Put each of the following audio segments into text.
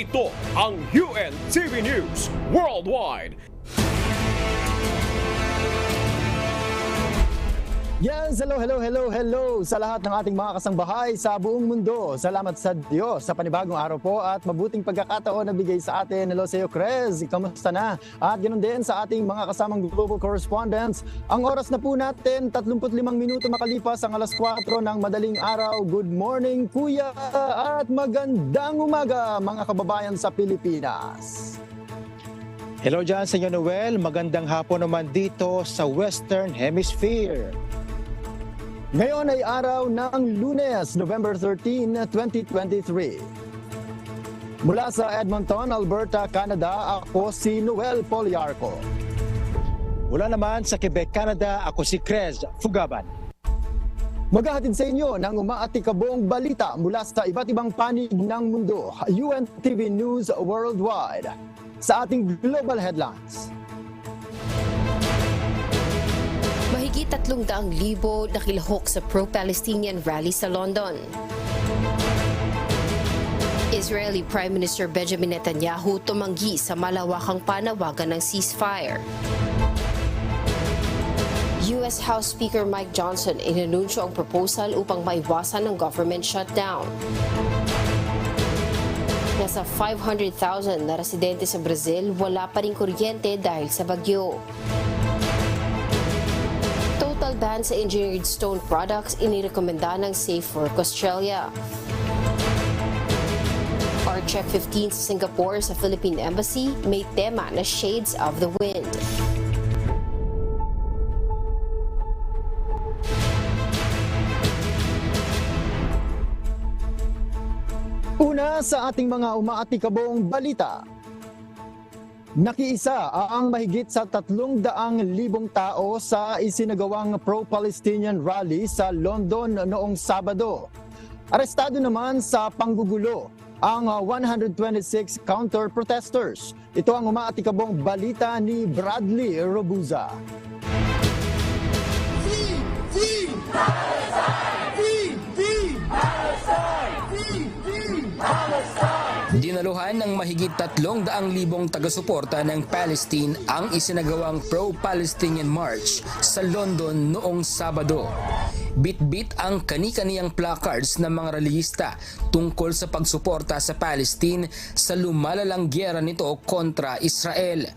Ito ang UNTV News Worldwide. Yes, hello sa lahat ng ating mga kasangbahay sa buong mundo. Salamat sa Diyos sa panibagong araw po at mabuting pagkakataon na bigay sa atin. Hello sa iyo, Chris. Kamusta na? At ganoon din sa ating mga kasamang global correspondents. Ang oras na po natin, 35 minuto makalipas ang alas 4 ng madaling araw. Good morning, Kuya, at magandang umaga mga kababayan sa Pilipinas. Hello dyan sa inyo, Noel. Magandang hapon naman dito sa Western Hemisphere. Ngayon ay araw ng Lunes, November 13, 2023. Mula sa Edmonton, Alberta, Canada, ako si Noel Poliarco. Mula naman sa Quebec, Canada, ako si Crez Fugaban. Maghahatid sa inyo ng umaatikabong balita mula sa iba't ibang panig ng mundo. UNTV News Worldwide. Sa ating global headlines. Mahigit 300,000 nakilahok sa pro-Palestinian rally sa London. Israeli Prime Minister Benjamin Netanyahu tumanggi sa malawakang panawagan ng ceasefire. US House Speaker Mike Johnson inanunsyo ang proposal upang maiwasan ang government shutdown. Nasa 500,000 na residente sa Brazil wala pa ring kuryente dahil sa bagyo. Total ban sa engineered stone products inirekomenda ng Safe Work Australia. Check 15 sa Singapore sa Philippine Embassy may tema na Shades of the Wind. Una sa ating mga umaatikabong balita. Nakiisa ang mahigit sa 300,000 tao sa isinagawang pro-Palestinian rally sa London noong Sabado. Arestado naman sa panggugulo ang 126 counter-protesters. Ito ang umaatikabong balita ni Bradley Robuza. Free Palestine! Free Palestine! Free Palestine! Dinaluhan ng mahigit 300,000 taga-suporta ng Palestine ang isinagawang pro-Palestinian March sa London noong Sabado. Bit-bit ang kani-kaniyang placards ng mga rallyista tungkol sa pagsuporta sa Palestine sa lumalalang gyera nito kontra Israel.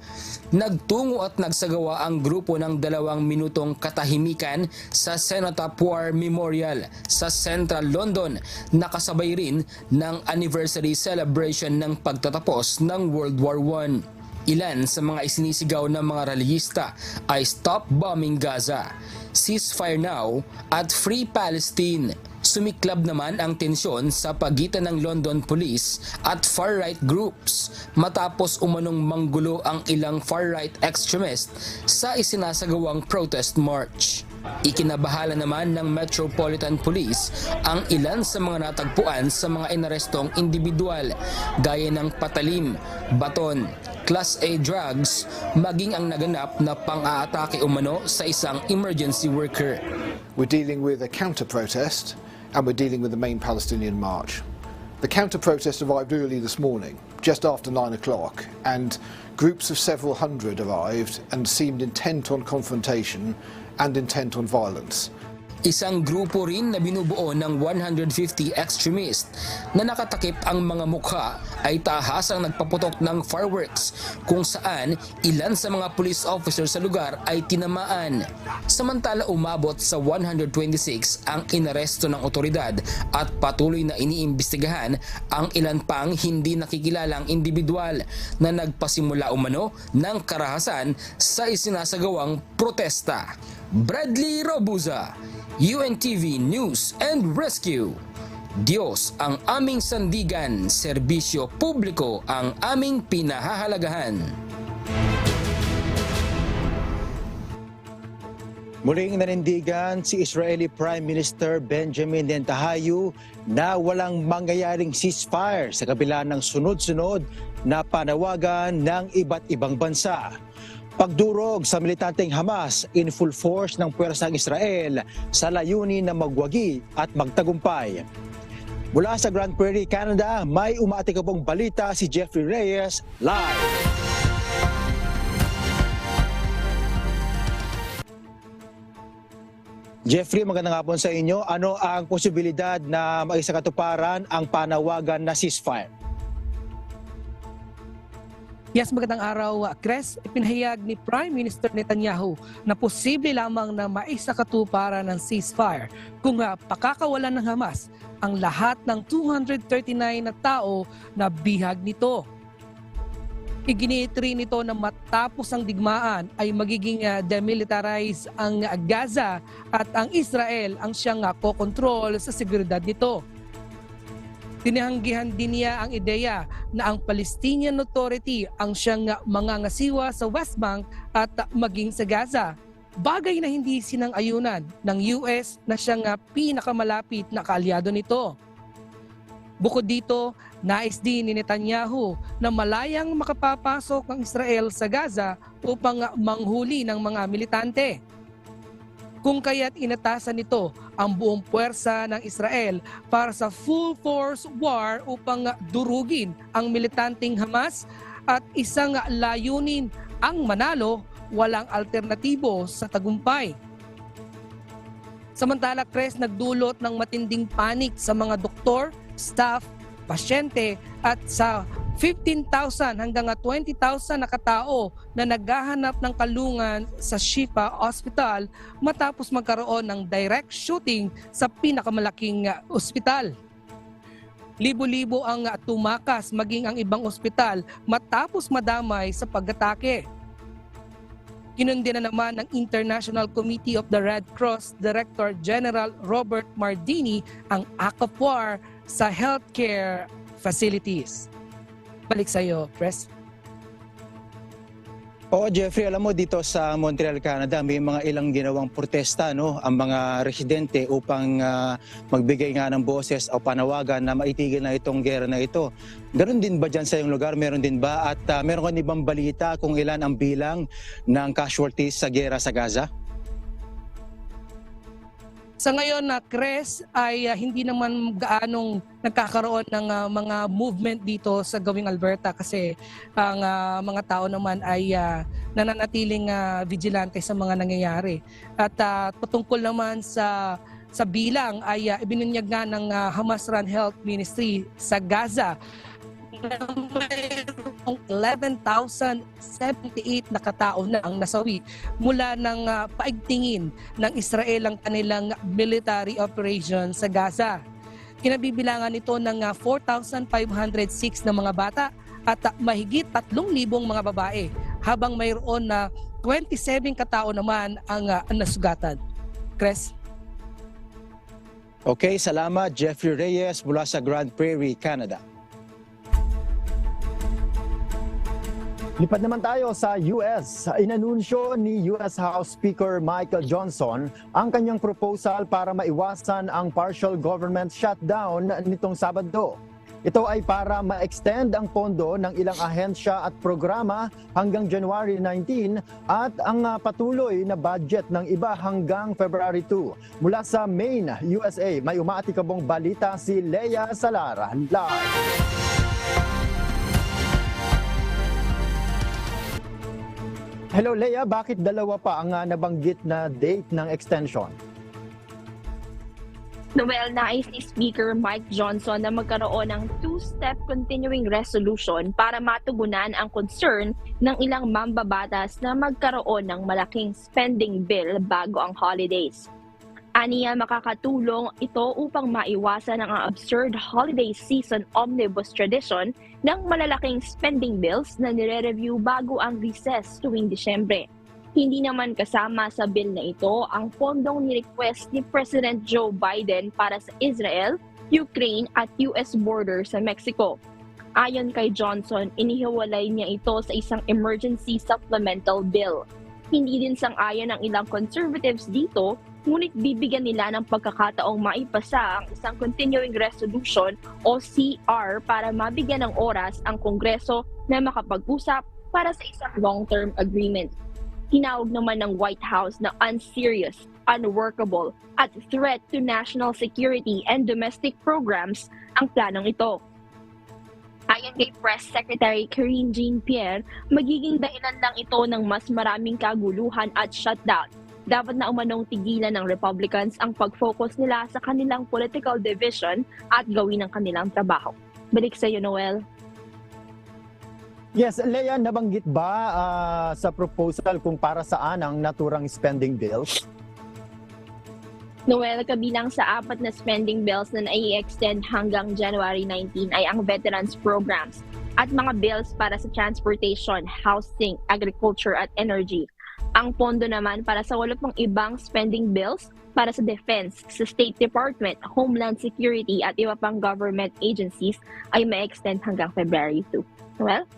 Nagtungo at nagsagawa ang grupo ng 2 minutong katahimikan sa Cenotaph War Memorial sa Central London, nakasabay rin ng anniversary celebration ng pagtatapos ng World War I. Ilan sa mga isinisigaw ng mga rallyista ay Stop Bombing Gaza, Ceasefire Now at Free Palestine. Sumiklab naman ang tensyon sa pagitan ng London Police at far-right groups matapos umanong manggulo ang ilang far-right extremist sa isinasagawang protest march. Ikinabahala naman ng Metropolitan Police ang ilan sa mga natagpuan sa mga inarestong individual gaya ng patalim, baton, Class A drugs, maging ang naganap na pang-aatake umano sa isang emergency worker. We're dealing with a counter-protest and we're dealing with the main Palestinian march. The counter-protest arrived early this morning, just after 9 o'clock, and groups of several hundred arrived and seemed intent on confrontation and intent on violence. Isang grupo rin na binubuo ng 150 extremist na nakatakip ang mga mukha ay tahasang nagpaputok ng fireworks kung saan ilan sa mga police officers sa lugar ay tinamaan. Samantala umabot sa 126 ang inaresto ng otoridad at patuloy na iniimbestigahan ang ilan pang hindi nakikilalang individual na nagpasimula umano ng karahasan sa isinasagawang protesta. Bradley Robuza, UNTV News and Rescue. Diyos ang aming sandigan, serbisyo publiko ang aming pinahahalagahan. Muling nanindigan si Israeli Prime Minister Benjamin Netanyahu na walang mangyayaring ceasefire sa kabila ng sunod-sunod na panawagan ng iba't ibang bansa. Pagdurog sa militanteng Hamas in full force ng puwersang Israel sa layunin na magwagi at magtagumpay. Mula sa Grand Prairie, Canada, may umaatikabong balita si Jeffrey Reyes live. Jeffrey, magandang hapon sa inyo. Ano ang posibilidad na maisakatuparan ang panawagan na ceasefire? Yes, magandang araw, Chris. Ipinahayag ni Prime Minister Netanyahu na posible lamang na maisakatuparan ng ceasefire kung pakakawalan ng Hamas ang lahat ng 239 na tao na bihag nito. Iginiit rin ito na matapos ang digmaan ay magiging demilitarize ang Gaza at ang Israel ang siyang kokontrol sa seguridad nito. Tinanggihan din niya ang ideya na ang Palestinian Authority ang siyang mangangasiwa sa West Bank at maging sa Gaza. Bagay na hindi sinang-ayunan ng US na siyang pinakamalapit na kaalyado nito. Bukod dito, nais din ni Netanyahu na malayang makapapasok ang Israel sa Gaza upang manghuli ng mga militante. Kung kaya't inatasan nito ang buong puwersa ng Israel para sa full force war upang durugin ang militanteng Hamas at isang layunin ang manalo, walang alternatibo sa tagumpay. Samantala, Chris, nagdulot ng matinding panik sa mga doktor, staff, pasyente at sa 15,000 hanggang 20,000 na katao na naghahanap ng kalungan sa Shifa Hospital matapos magkaroon ng direct shooting sa pinakamalaking ospital. Libo-libo ang tumakas maging ang ibang ospital matapos madamay sa pag-atake. Kinundi na naman ng International Committee of the Red Cross Director General Robert Mardini ang act of war sa healthcare facilities. Balik sa iyo, Pres. Oo, Jeffrey, alam mo dito sa Montreal, Canada, may mga ilang ginawang protesta, no, ang mga residente upang magbigay nga ng boses o panawagan na maitigil na itong gera na ito. Ganon din ba dyan sa iyong lugar? Meron din ba? At meron ka ibang balita kung ilan ang bilang ng casualties sa gera sa Gaza? Sa ngayon na Chris ay hindi naman gaanong nagkakaroon ng mga movement dito sa gawing Alberta kasi ang mga tao naman ay nananatiling vigilante sa mga nangyayari. At patungkol naman sa bilang ay ibinunyag nga ng Hamas-run Health Ministry sa Gaza na mayroong 11,078 na katao na ang nasawi mula ng paigtingin ng Israel ang kanilang military operation sa Gaza. Kinabibilangan nito ng 4,506 na mga bata at mahigit 3,000 mga babae habang mayroon na 27 katao naman ang nasugatan. Chris? Okay, salamat Jeffrey Reyes mula sa Grand Prairie, Canada. Lipat naman tayo sa US. Inanunsyo ni US House Speaker Mike Johnson ang kanyang proposal para maiwasan ang partial government shutdown nitong Sabado. Ito ay para ma-extend ang pondo ng ilang ahensya at programa hanggang January 19 at ang patuloy na budget ng iba hanggang February 2. Mula sa Maine, USA, may umaatikabong balita si Lea Salara. Live! Hello Lea, bakit dalawa pa ang nabanggit na date ng extension? Noel, nais ni Speaker Mike Johnson na magkaroon ng two-step continuing resolution para matugunan ang concern ng ilang mambabatas na magkaroon ng malaking spending bill bago ang holidays. Aniya makakatulong ito upang maiwasan ang absurd holiday season omnibus tradition ng malalaking spending bills na nire-review bago ang recess tuwing Disyembre. Hindi naman kasama sa bill na ito ang pondong ni-request ni President Joe Biden para sa Israel, Ukraine at US border sa Mexico. Ayon kay Johnson, inihiwalay niya ito sa isang emergency supplemental bill. Hindi din sang-ayon ang ilang conservatives dito, ngunit bibigyan nila ng pagkakataong maipasa ang isang continuing resolution o CR para mabigyan ng oras ang Kongreso na makapag-usap para sa isang long-term agreement. Tinawag naman ng White House na unserious unworkable at threat to national security and domestic programs ang planong ito. Ayon kay Press Secretary Karine Jean-Pierre, magiging dahilan lang ito ng mas maraming kaguluhan at shutdown. Dapat na umanong tigilan ng Republicans ang pag-focus nila sa kanilang political division at gawin ang kanilang trabaho. Balik sa iyo, Noel. Yes, Leia, nabanggit ba sa proposal kung para saan ang naturang spending bills? Noel, kabilang sa 4 na spending bills na nai-extend hanggang January 19 ay ang veterans programs at mga bills para sa transportation, housing, agriculture at energy. Ang pondo naman para sa 8 ibang spending bills para sa defense, sa State Department, Homeland Security at iba pang government agencies ay ma-extend hanggang February 2. Noel?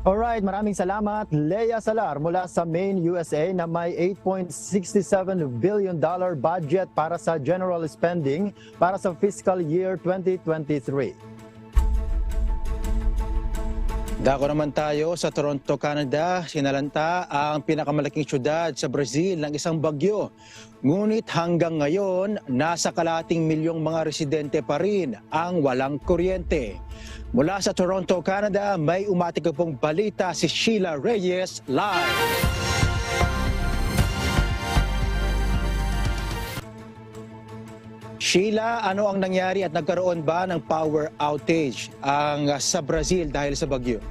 Alright, maraming salamat. Leia Salar mula sa Maine, USA na may $8.67 billion budget para sa general spending para sa fiscal year 2023. Dako naman tayo sa Toronto, Canada. Sinalanta ang pinakamalaking syudad sa Brazil ng isang bagyo. Ngunit hanggang ngayon, nasa kalahating milyong mga residente pa rin ang walang kuryente. Mula sa Toronto, Canada, may umatik pong balita si Sheila Reyes live. Sheila, ano ang nangyari at nagkaroon ba ng power outage sa Brazil dahil sa bagyo?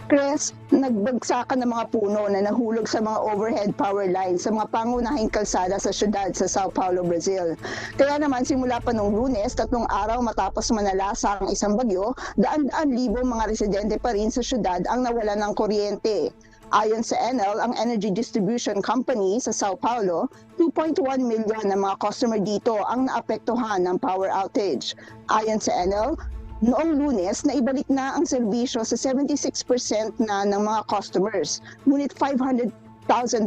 Chris, nagbagsakan ng mga puno na nahulog sa mga overhead power lines sa mga pangunahing kalsada sa syudad sa Sao Paulo, Brazil. Kaya naman simula pa noong Lunes, 3 araw matapos manalasa ang isang bagyo, daan-daan libong mga residente pa rin sa syudad ang nawalan ng kuryente. Ayon sa Enel, ang Energy Distribution Company sa Sao Paulo, 2.1 milyon na mga customer dito ang naapektuhan ng power outage. Ayon sa Enel, noong Lunes, naibalik na ang serbisyo sa 76% na ng mga customers. Ngunit 500,000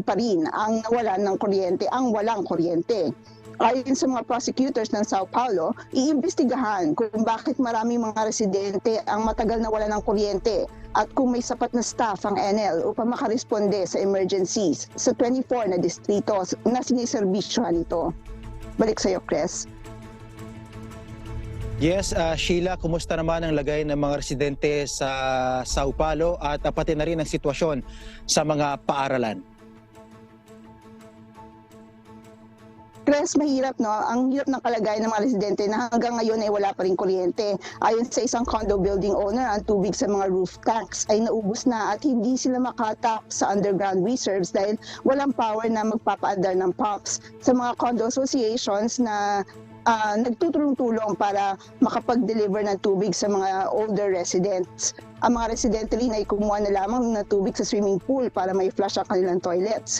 pa rin ang nawalan ng kuryente, ang walang kuryente. Ayon sa mga prosecutors ng Sao Paulo, iimbestigahan kung bakit maraming mga residente ang matagal na wala ng kuryente at kung may sapat na staff ang Enel upang makaresponde sa emergencies sa 24 na distrito na siniserbisyohan nito. Balik sa iyo, Chris. Yes, Sheila, kumusta naman ang lagay ng mga residente sa Sao Paulo at pati na rin ang sitwasyon sa mga paaralan? Chris, mahirap, no? Ang hirap ng kalagayan ng mga residente na hanggang ngayon ay wala pa rin kuryente. Ayon sa isang condo building owner, ang tubig sa mga roof tanks ay naubos na at hindi sila makatap sa underground reserves dahil walang power na magpapaandar ng pumps. Sa mga condo associations na nagtutulong-tulong para makapag-deliver ng tubig sa mga older residents. Ang mga residente rin ay kumuha na lamang ng tubig sa swimming pool para may flush ang kanilang toilets.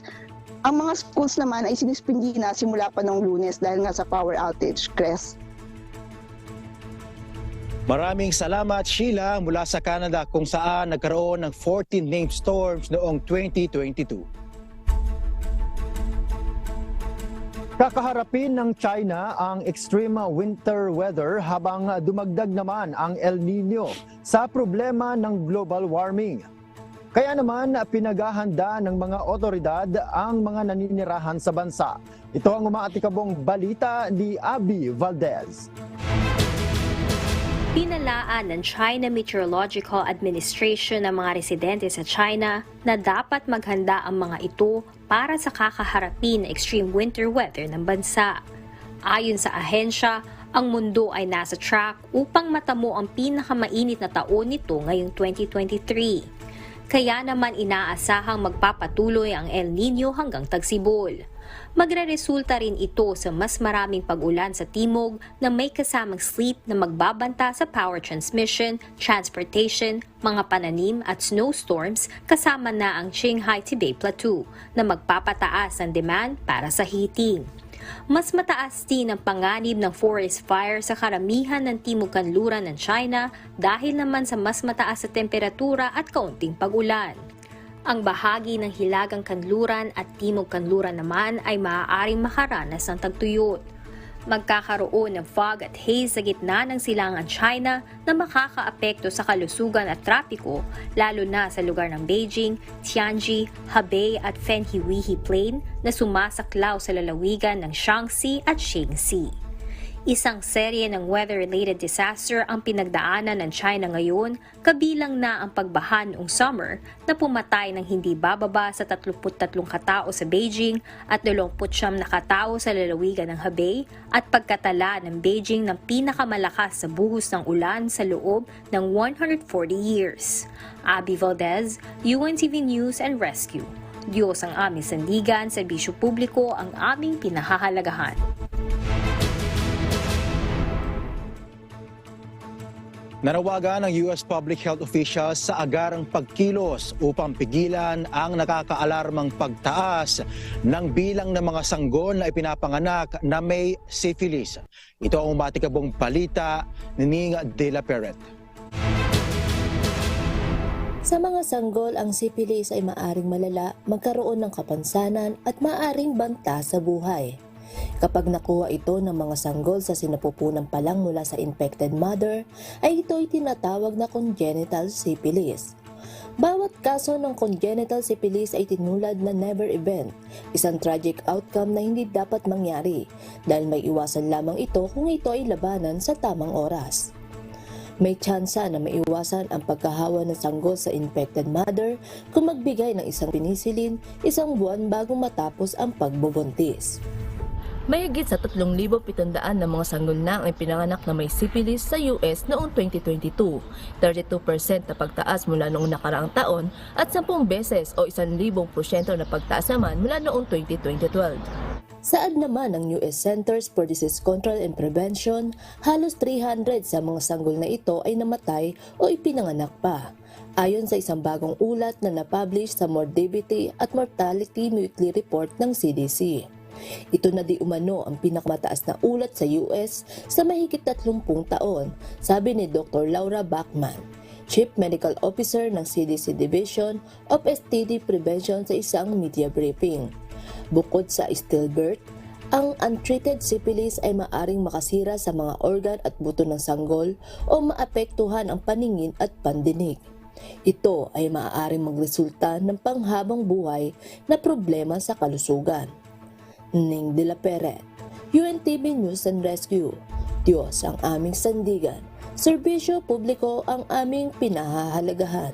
Ang mga schools naman ay sinispindi na simula pa noong Lunes dahil nga sa power outage, Chris. Maraming salamat, Sheila, mula sa Canada kung saan nagkaroon ng 14 named storms noong 2022. Kakaharapin ng China ang extreme winter weather habang dumagdag naman ang El Nino sa problema ng global warming. Kaya naman pinaghahanda ng mga otoridad ang mga naninirahan sa bansa. Ito ang umaatikabong balita ni Abby Valdez. Pinalaan ng China Meteorological Administration ng mga residente sa China na dapat maghanda ang mga ito para sa kakaharapin na extreme winter weather ng bansa. Ayon sa ahensya, ang mundo ay nasa track upang matamo ang pinakamainit na taon nito ngayong 2023. Kaya naman inaasahang magpapatuloy ang El Nino hanggang tagsibol. Magreresulta rin ito sa mas maraming pag-ulan sa timog na may kasamang sleet na magbabanta sa power transmission, transportation, mga pananim at snowstorms kasama na ang Qinghai-Tibet Plateau na magpapataas ang demand para sa heating. Mas mataas din ang panganib ng forest fire sa karamihan ng timog kanluran ng China dahil naman sa mas mataas na temperatura at kaunting pag-ulan. Ang bahagi ng hilagang kanluran at timog kanluran naman ay maaaring makaranas ng tagtuyot. magkakaroon ng fog at haze sa gitna ng silangan China na makakaapekto sa kalusugan at trapiko, lalo na sa lugar ng Beijing, Tianji, Hebei at Fenhiwihi Plain na sumasaklaw sa lalawigan ng Shaanxi at Shaanxi. Isang serye ng weather-related disaster ang pinagdaanan ng China ngayon, kabilang na ang pagbaha noong summer na pumatay ng hindi bababa sa 33 katao sa Beijing at 29 na katao sa lalawigan ng Hebei at pagkatala ng Beijing ng pinakamalakas sa buhos ng ulan sa loob ng 140 years. Abby Valdez, UNTV News and Rescue. Diyos ang aming sandigan, serbisyo publiko ang aming pinahahalagahan. Nanawagan ng US Public Health officials sa agarang pagkilos upang pigilan ang nakakaalarmang pagtaas ng bilang ng mga sanggol na ipinapanganak na may syphilis. Ito ang umatikabong balita ni Ning De La Peret. Sa mga sanggol, ang syphilis ay maaring malala, magkaroon ng kapansanan at maaring banta sa buhay. Kapag nakuha ito ng mga sanggol sa sinapupunan pa lang mula sa infected mother, ay ito'y tinatawag na congenital syphilis. Bawat kaso ng congenital syphilis ay tinulad na never event, isang tragic outcome na hindi dapat mangyari dahil may iwasan lamang ito kung ito ay labanan sa tamang oras. May tsansa na maiwasan ang pagkahawa ng sanggol sa infected mother kung magbigay ng isang penicillin 1 buwan bago matapos ang pagbubuntis. Mahigit sa 3,700 na mga sanggol na ang ipinanganak na may syphilis sa US noong 2022, 32% na pagtaas mula noong nakaraang taon at 10 beses o 1,000% na pagtaas naman mula noong 2012. Saad naman ng US Centers for Disease Control and Prevention, halos 300 sa mga sanggol na ito ay namatay o ipinanganak pa. Ayon sa isang bagong ulat na napublish sa Morbidity at Mortality Weekly Report ng CDC. Ito na di umano ang pinakamataas na ulat sa US sa mahigit 30 taon, sabi ni Dr. Laura Bachman, Chief Medical Officer ng CDC Division of STD Prevention sa isang media briefing. Bukod sa stillbirth, ang untreated syphilis ay maaring makasira sa mga organ at buto ng sanggol o maapektuhan ang paningin at pandinig. Ito ay maaaring magresulta ng panghabang buhay na problema sa kalusugan. Ning De La Peret, UNTV News and Rescue. Diyos ang aming sandigan, serbisyo publiko ang aming pinahahalagahan.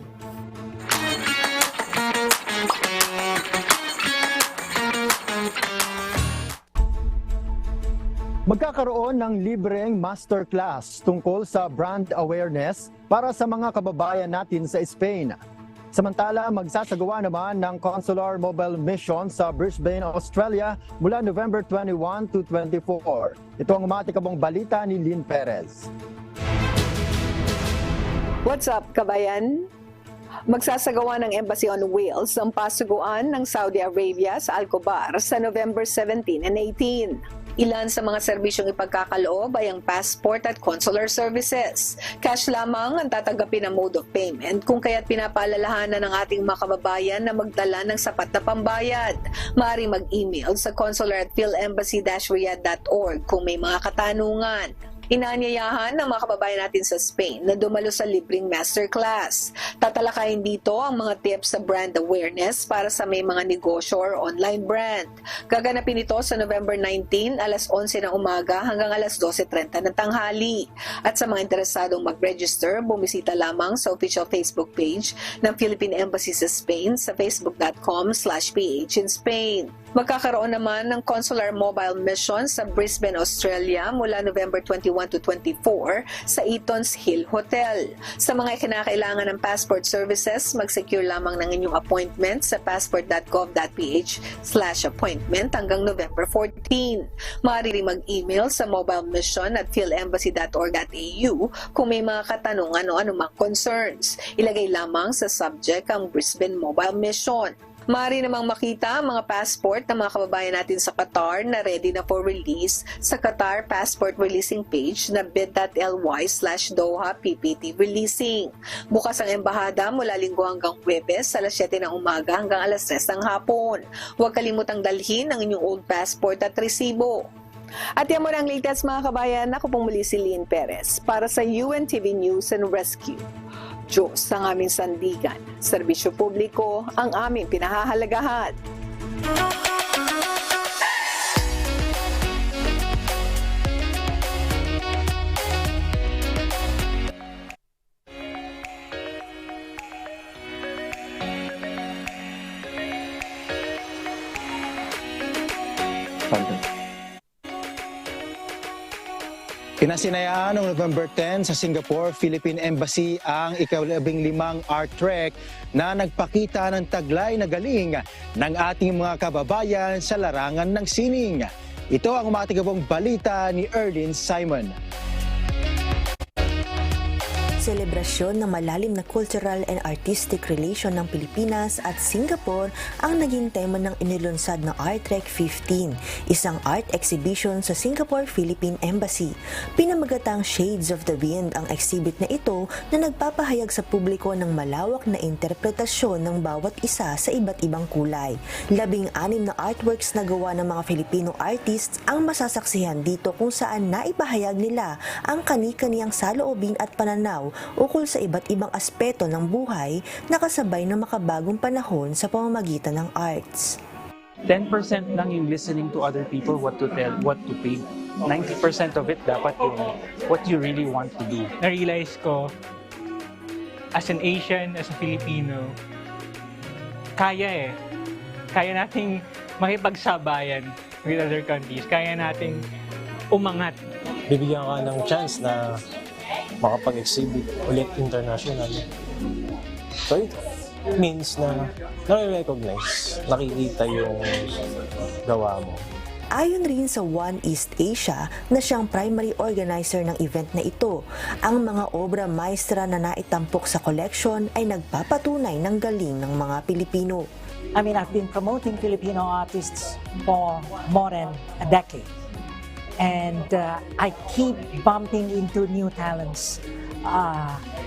Magkakaroon ng libreng masterclass tungkol sa brand awareness para sa mga kababayan natin sa Spain. Samantala, magsasagawa naman ng Consular Mobile Mission sa Brisbane, Australia mula November 21 to 24. Ito ang umatikabong balita ni Lynn Perez. What's up, kabayan? Magsasagawa ng Embassy on Wheels ang pasuguan ng Saudi Arabia sa Alcobar sa November 17 and 18. Ilan sa mga serbisyong ipagkakaloob ay ang passport at consular services. Cash lamang ang tatanggapin ng mode of payment kung kaya't pinapaalalahanan ng ating mga kababayan na magdala ng sapat na pambayad. Maaari mag-email sa consular@philembassy-riyadh.org kung may mga katanungan. Inaanyayahan ng mga kababayan natin sa Spain na dumalo sa libreng masterclass. Tatalakayin dito ang mga tips sa brand awareness para sa may mga negosyo or online brand. Gaganapin ito sa November 19, alas 11 ng umaga hanggang alas 12:30 ng tanghali. At sa mga interesadong mag-register, bumisita lamang sa official Facebook page ng Philippine Embassy sa Spain sa facebook.com/PH in Spain. Magkakaroon naman ng Consular Mobile Mission sa Brisbane, Australia mula November 21 to 24 sa Eaton's Hill Hotel. Sa mga kinakailangan ng passport services, mag-secure lamang ng inyong appointment sa passport.gov.ph/appointment hanggang November 14. Maaari mag-email sa mobilemission@philembassy.org.au kung may mga katanungan o anumang concerns. Ilagay lamang sa subject ang Brisbane Mobile Mission. Maaari namang makita ang mga passport ng mga kababayan natin sa Qatar na ready na for release sa Qatar Passport Releasing page na bit.ly/Doha PPT Releasing. Bukas ang embahada mula Linggo hanggang Huwebes alas 7 ng umaga hanggang alas 3 ng hapon. Huwag kalimutang dalhin ang inyong old passport at resibo. At yan muna ang latest mga kabayan. Ako pong muli si Lynn Perez para sa UNTV News and Rescue. Diyos ang aming sandigan, serbisyo publiko ang aming pinahahalagahan. Pinasinayaan noong November 10 sa Singapore Philippine Embassy ang ika-15 art trek na nagpakita ng taglay na galing ng ating mga kababayan sa larangan ng sining. Ito ang umatigabong balita ni Erlyn Simon. Selebrasyon ng malalim na cultural and artistic relation ng Pilipinas at Singapore ang naging tema ng inilunsad na Art Trek 15, isang art exhibition sa Singapore Philippine Embassy. Pinamagatang Shades of the Wind ang exhibit na ito na nagpapahayag sa publiko ng malawak na interpretasyon ng bawat isa sa iba't ibang kulay. 16 na artworks na gawa ng mga Filipino artists ang masasaksihan dito kung saan naipahayag nila ang kani-kaniyang saloobin at pananaw ukol sa iba't ibang aspeto ng buhay na kasabay ng makabagong panahon sa pamamagitan ng arts. 10% lang yung listening to other people, what to tell, what to paint. 90% of it dapat yung what you really want to do. Na-realize ko, as an Asian, as a Filipino, kaya nating makipagsabayan with other countries. Kaya nating umangat. Bibigyan ka ng chance na makapag-exhibit ulit international. So it means na nare-recognize, nakikita yung gawa mo. Ayon rin sa One East Asia na siyang primary organizer ng event na ito, ang mga obra maestra na naitampok sa collection ay nagpapatunay ng galing ng mga Pilipino. I mean, I've been promoting Filipino artists for more than a decade. And I keep bumping into new talents,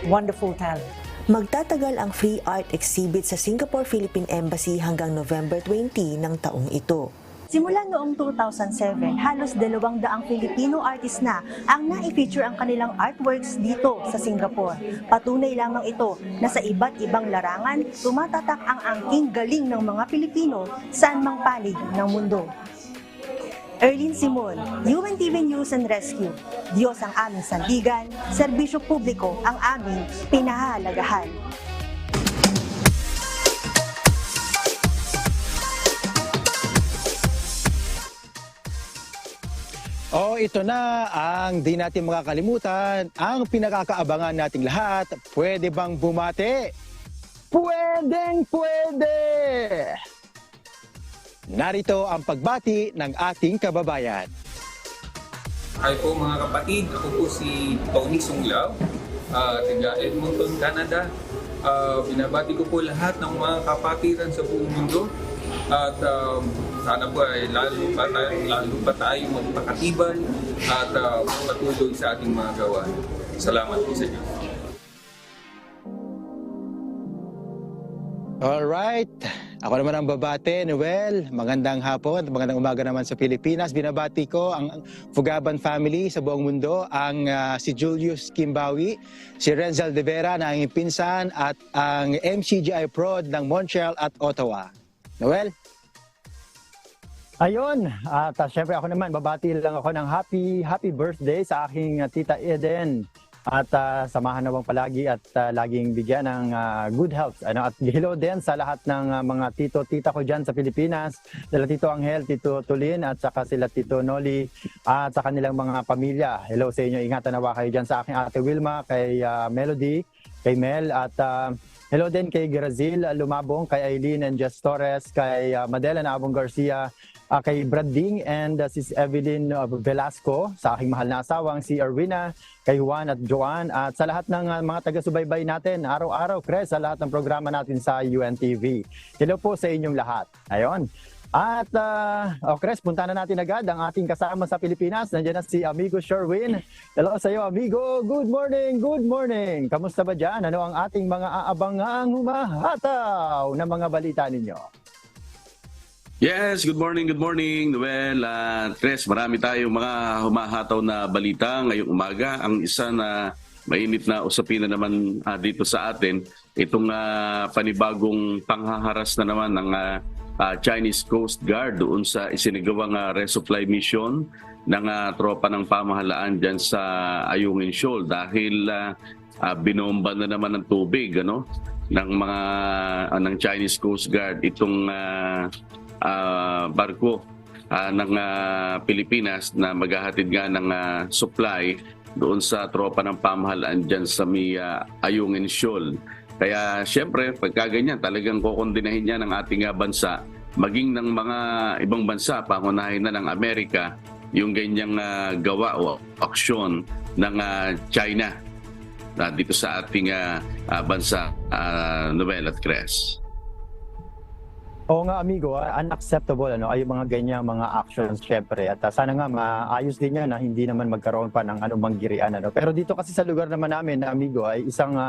wonderful talent. Magtatagal ang free art exhibit sa Singapore Philippine Embassy hanggang November 20 ng taong ito. Simula noong 2007, halos 200 Filipino artists na ang na-feature ang kanilang artworks dito sa Singapore. Patunay lamang ito na sa iba't ibang larangan, tumatatak ang angking galing ng mga Pilipino saan mang panig ng mundo. Erlyn Simon, UNTV News and Rescue. Diyos ang aming sandigan, serbisyo publiko ang aming pinahahalagahan. Ito na ang di natin makakalimutan, ang pinakakaabangan nating lahat. Pwede bang bumati? Pwedeng pwede! Narito ang pagbati ng ating kababayan. Hi po mga kapatid, ako po si Tony Sunglao, taga Edmonton, Canada. Binabati ko po lahat ng mga kapatiran sa buong mundo at sana po ay lalo pa tayo magpakatibay at patuloy sa ating mga gawa. Salamat po sa inyo. Alright. Ako naman ang babate, Noel. Magandang hapon at magandang umaga naman sa Pilipinas. Binabati ko ang Fugaban family sa buong mundo, ang si Julius Kimbawi, si Renzel De Vera na ang pinsan at ang MCGI Prod ng Montreal at Ottawa. Noel? Ayun, at syempre ako naman, babati lang ako ng happy birthday sa aking tita Eden. At samahan nawang palagi at laging bigyan ng good health. At hello din sa lahat ng mga tito-tita ko dyan sa Pilipinas. Sila Tito Angel, Tito Tulin at saka sila Tito Noli at sa kanilang mga pamilya. Hello sa inyo, ingatan nawa kayo dyan sa aking ate Wilma, kay Melody, kay Mel at hello din kay Grazil Lumabong, kay Aileen and Jess Torres, kay Madela Abong Garcia, kay Brad Ding and si Evelyn Velasco, sa aking mahal na asawang si Erwina, kay Juan at Joanne, at sa lahat ng mga taga-subaybay natin, araw-araw, Chris, sa lahat ng programa natin sa UNTV. Hello po sa inyong lahat. Ayon. At, Chris, punta na natin agad ang ating kasama sa Pilipinas. Nandiyan na si Amigo Sherwin. Hello sa iyo, Amigo. Good morning, good morning. Kamusta ba dyan? Ano ang ating mga aabangang humahataw na mga balita ninyo? Yes, good morning, Noel at Chris. Marami tayong mga humahataw na balita ngayong umaga. Ang isa na mainit na usapin na naman dito sa atin, itong panibagong panghaharas na naman ng Chinese Coast Guard doon sa isinagawang resupply mission ng tropa ng pamahalaan dyan sa Ayungin Shoal dahil binomba na naman ng tubig ng mga ng Chinese Coast Guard itong barko ng Pilipinas na maghahatid nga ng supply doon sa tropa ng pamahalaan dyan sa Ayungin Shoal. Kaya siyempre, pagka ganyan, talagang kukondinahin niya ng ating bansa, maging ng mga ibang bansa, pangunahin na ng Amerika, yung ganyang gawa o aksyon ng China dito sa ating bansa, Noel at Cres. Oo nga amigo, unacceptable ay mga ganyang mga actions syempre at sana nga maayos din yan na hindi naman magkaroon pa ng anumang girian. Pero dito kasi sa lugar naman namin amigo ay isang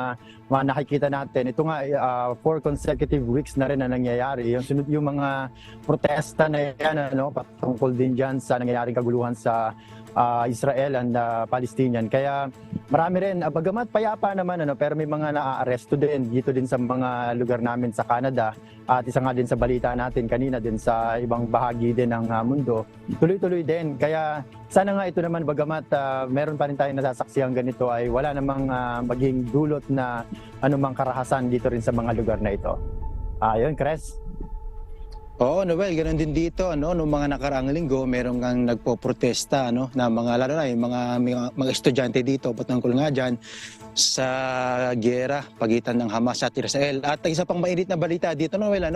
nakikita natin, ito nga 4 consecutive weeks na rin na nangyayari. Yung mga protesta na yan patungkol din dyan sa nangyayaring kaguluhan sa Israel and Palestinian. Kaya marami rin, bagamat payapa naman pero may mga na-aresto din dito din sa mga lugar namin sa Canada at isa nga din sa balita natin kanina din sa ibang bahagi din ng mundo. Tuloy-tuloy din. Kaya sana nga ito naman bagamat meron pa rin tayong nasasaksiyang ganito ay wala namang maging dulot na anumang karahasan dito rin sa mga lugar na ito. Ayun, Cres. Oo, Noel, ganoon din dito, noong mga nakaraang linggo, meron kang nagpo-protesta, na mga, lalo na yung mga estudyante dito, patungkol nga dyan, sa giyera, pagitan ng Hamas at Israel. At isa pang mainit na balita dito, Noel,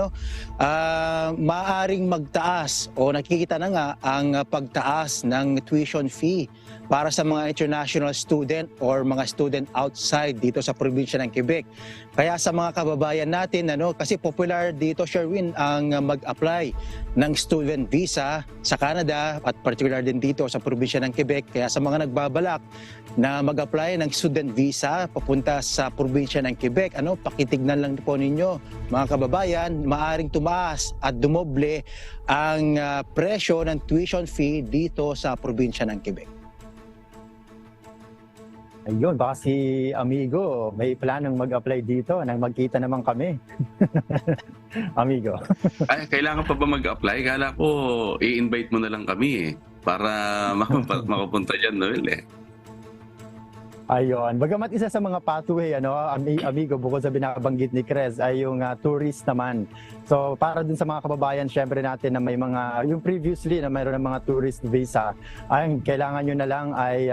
maaring magtaas, o nakikita na nga, ang pagtaas ng tuition fee para sa mga international student or mga student outside dito sa probinsya ng Quebec. Kaya sa mga kababayan natin, kasi popular dito, Sherwin, ang mag-apply ng student visa sa Canada at particular din dito sa probinsya ng Quebec. Kaya sa mga nagbabalak na mag-apply ng student visa papunta sa probinsya ng Quebec, pakitignan lang po ninyo, mga kababayan, maaring tumaas at dumoble ang presyo ng tuition fee dito sa probinsya ng Quebec. Ayun, baka si amigo may planong mag-apply dito nang magkita naman kami. Amigo. Ay, kailangan pa ba mag-apply? Kala ko i-invite mo na lang kami para makapunta dyan, Noel Ayun, bagamat isa sa mga pathway, amigo, bukod sa binabanggit ni Cres, ay yung tourist naman. So, para dun sa mga kababayan, syempre natin na may mga, yung previously na mayroon ng mga tourist visa, ay kailangan nyo na lang ay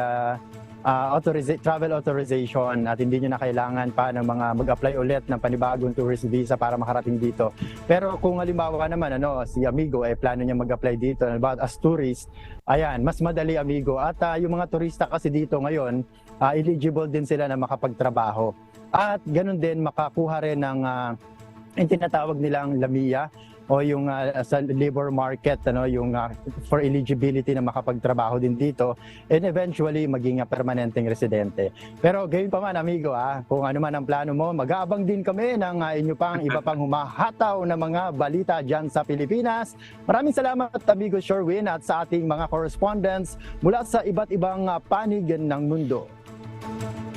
travel authorization at hindi nyo na kailangan pa ng mga mag-apply ulit ng panibagong tourist visa para makarating dito. Pero kung halimbawa naman si amigo ay plano niya mag-apply dito as tourist, ayan, mas madali amigo. At yung mga turista kasi dito ngayon, eligible din sila na makapagtrabaho. At ganun din makakuha rin ng yung tinatawag nilang LAMIA o yung sa labor market yung for eligibility na makapagtrabaho din dito and eventually maging permanenteng residente. Pero gayon pa man amigo kung ano man ang plano mo, mag-aabang din kami ng inyo pang iba pang humahataw na mga balita dyan sa Pilipinas. Maraming salamat amigo Sherwin at sa ating mga correspondents mula sa iba't ibang panig ng mundo.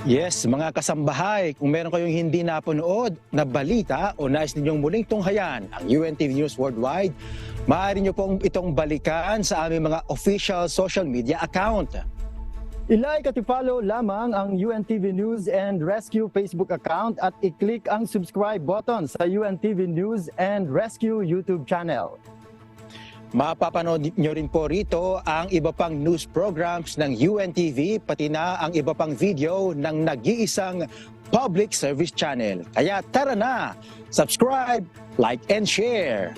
Yes, mga kasambahay, kung meron kayong hindi napanood na balita o nais ninyong muling tunghayan ang UNTV News Worldwide, maaari nyo pong itong balikan sa aming mga official social media account. I-like at i-follow lamang ang UNTV News and Rescue Facebook account at i-click ang subscribe button sa UNTV News and Rescue YouTube channel. Mapapanood nyo rin po rito ang iba pang news programs ng UNTV, pati na ang iba pang video ng nag-iisang public service channel. Kaya tara na, subscribe, like, and share!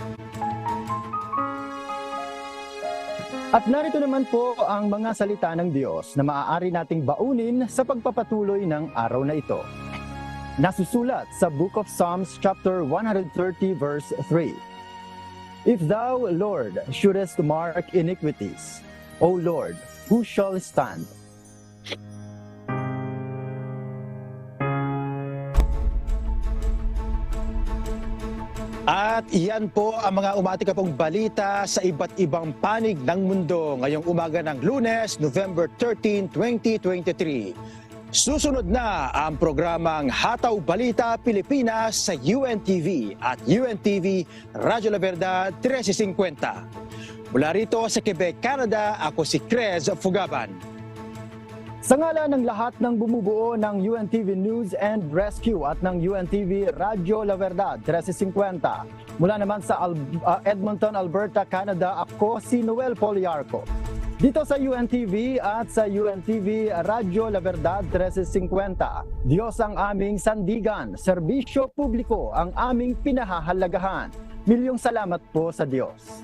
At narito naman po ang mga salita ng Diyos na maaari nating baunin sa pagpapatuloy ng araw na ito. Nasusulat sa Book of Psalms chapter 130 verse 3. If thou, Lord, shouldest mark iniquities, O Lord, who shall stand? At iyan po ang mga umatika pong balita sa iba't ibang panig ng mundo ngayong umaga ng Lunes, November 13, 2023. Susunod na ang programang Hataw Balita Pilipinas sa UNTV at UNTV Radyo La Verdad 1350. Mula rito sa Quebec, Canada, ako si Crez Fugaban. Sa ngalan ng lahat ng bumubuo ng UNTV News and Rescue at ng UNTV Radyo La Verdad 1350, mula naman sa Edmonton, Alberta, Canada, ako si Noel Poliarco. Dito sa UNTV at sa UNTV Radyo La Verdad 1350, Diyos ang aming sandigan, serbisyo publiko ang aming pinahahalagahan. Milyong salamat po sa Diyos.